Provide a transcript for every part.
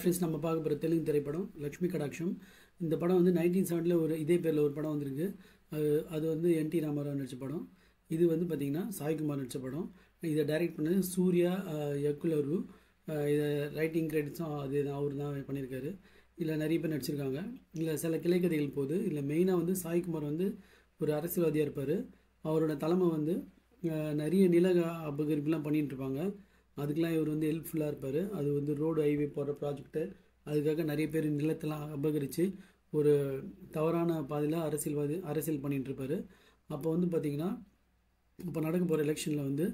Friends, நம்ம பார்க்க போகிற தெலுங்கு திரைப்படம் லக்ஷ்மி கடாட்சம். இந்த படம் வந்து 1970 ஒரு இதே பேரில் ஒரு படம் வந்திருக்கு. அது வந்து என்டி ராமராவ் நடித்த படம். இது வந்து பார்த்திங்கன்னா சாய்குமார் நடித்த படம். இதை டைரக்ட் பண்ணது சூர்யா யக்குலரு. இதை ரைட்டிங் கிரெடிட்ஸும் அது அவர் தான் பண்ணியிருக்காரு. இதில் நிறைய பேர் நடிச்சிருக்காங்க. இதில் சில கிளைக்கதைகள் போகுது. இதில் மெயினாக வந்து சாய்குமார் வந்து ஒரு அரசியல்வாதியாக இருப்பார். அவரோட தலைமை வந்து நிறைய நில அபகரிப்புலாம் பண்ணிகிட்ருப்பாங்க. அதுக்கெலாம் இவர் வந்து ஹெல்ப்ஃபுல்லாக இருப்பார். அது வந்து ரோடு ஹைவே போகிற ப்ராஜெக்ட்டு, அதுக்காக நிறைய பேர் நிலத்தெல்லாம் அபகரித்து ஒரு தவறான பாதையில் அரசியல் பண்ணிகிட்ருப்பார். அப்போ வந்து பார்த்திங்கன்னா, இப்போ நடக்க போகிற எலெக்ஷனில் வந்து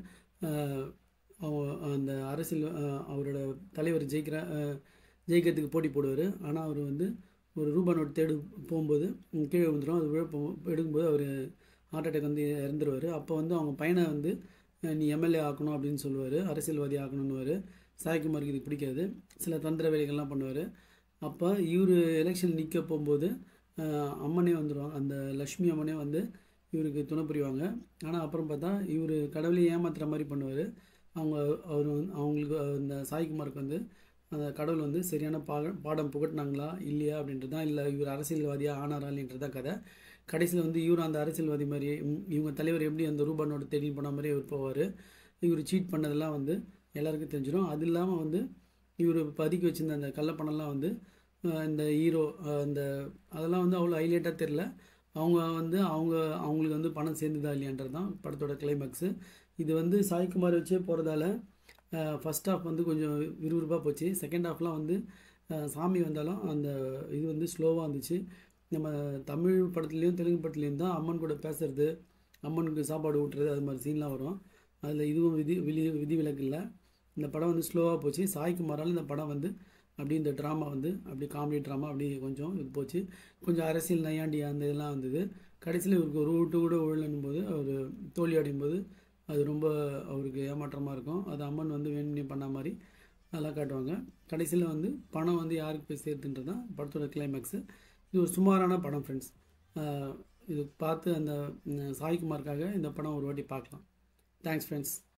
அந்த அவரோட தலைவர் ஜெயிக்கிறதுக்கு போட்டி போடுவார். ஆனால் அவர் வந்து ஒரு ரூபா நோட் போகும்போது கீழே வந்துடும். அது எடுக்கும்போது அவர் ஹார்ட் அட்டாக் வந்து இறந்துருவார். அப்போ வந்து அவங்க பையனை வந்து நீ எம்எல்ஏ ஆக்கணும் அப்படின்னு சொல்லுவார், அரசியல்வாதி ஆக்கணுன்னுவார். சாய்குமாருக்கு இது பிடிக்காது. சில தந்திர வேலைகள்லாம் பண்ணுவார். அப்போ இவர் எலெக்ஷன் நிற்க போகும்போது அம்மனே வந்துடுவாங்க. அந்த லக்ஷ்மி அம்மனே வந்து இவருக்கு துணை புரிவாங்க. ஆனால் அப்புறம் பார்த்தா இவர் கடவுளை ஏமாத்துகிற மாதிரி பண்ணுவார். அவங்களுக்கு அந்த சாய்குமாருக்கு வந்து அந்த கடவுள் வந்து சரியான பாடம் புகட்டினாங்களா இல்லையா அப்படின்றது தான், இல்லை இவர் அரசியல்வாதியாக ஆனாரா இல்லைன்றது தான் கதை. கடைசியில் வந்து இவர் அந்த அரசியல்வாதி மாதிரி இவங்க தலைவர் எப்படி அந்த ரூபா நோட்டு தேடி போன மாதிரி இவர் போவார். இவர் சீட் பண்ணதெல்லாம் வந்து எல்லாருக்கும் தெரிஞ்சிடும். அது இல்லாமல் வந்து இவர் பதுக்கி வச்சுருந்த அந்த கள்ளப்பணம்லாம் வந்து இந்த ஹீரோ அதெல்லாம் வந்து அவ்வளோ ஹைலைட்டாக தெரில. அவங்களுக்கு வந்து பணம் சேர்ந்துதா இல்லையான்றது தான் படத்தோட கிளைமேக்ஸு. இது வந்து சாய்குமார் வச்சே போகிறதால ஃபஸ்ட் ஹாஃப் வந்து கொஞ்சம் விறுவிறுப்பாக போச்சு. செகண்ட் ஹாஃப்லாம் வந்து சாமி வந்தாலும் அந்த இது வந்து ஸ்லோவாக இருந்துச்சு. நம்ம தமிழ் படத்துலேயும் தெலுங்கு படத்துலேயும் தான் அம்மன் கூட பேசுறது, அம்மனுக்கு சாப்பாடு ஊட்டுறது, அது மாதிரி சீன்லாம் வரும். அதில் இதுவும் விதிவிலக்கு இல்லை. இந்த படம் வந்து ஸ்லோவாக போச்சு. சாய்குமாரால் இந்த படம் வந்து அப்படி இந்த ட்ராமா வந்து அப்படி காமெடி ட்ராமா அப்படி கொஞ்சம் இது போச்சு. கொஞ்சம் அரசியல் நையாண்டி அந்த இதெல்லாம் வந்தது. கடைசியில் இவருக்கு ஒரு விட்டு கூட உழலும் போது அவர் தோல்வி அடையும் போது அது ரொம்ப அவருக்கு ஏமாற்றமாக இருக்கும். அது அம்மன் வந்து வேணும்னே பண்ண மாதிரி அதெல்லாம் காட்டுவாங்க. கடைசியில் வந்து பணம் வந்து யாருக்கு போய் சேர்த்துன்றது தான் படத்தோட கிளைமேக்ஸு. இது ஒரு சுமாரான படம் ஃப்ரெண்ட்ஸ். இது பார்த்து அந்த சாய்குமாருக்காக இந்த படம் ஒரு வாட்டி பார்க்கலாம். Thanks friends.